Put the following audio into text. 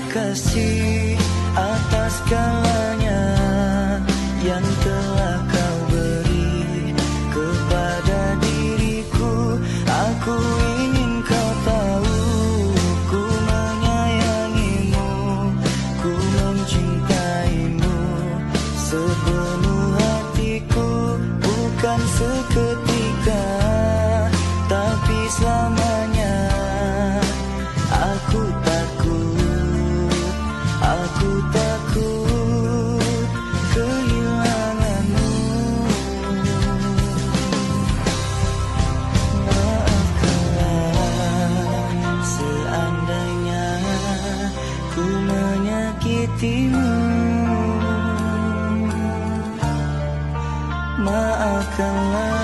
kasih atas segalanya yang telah kau beri kepada diriku. Aku ingin kau tahu, ku menyayangimu, ku mencintaimu sepenuh hatiku. Bukan seketika, tapi selamanya. Aku takut kehilanganmu. Maafkanlah seandainya ku menyakitimu. Maafkanlah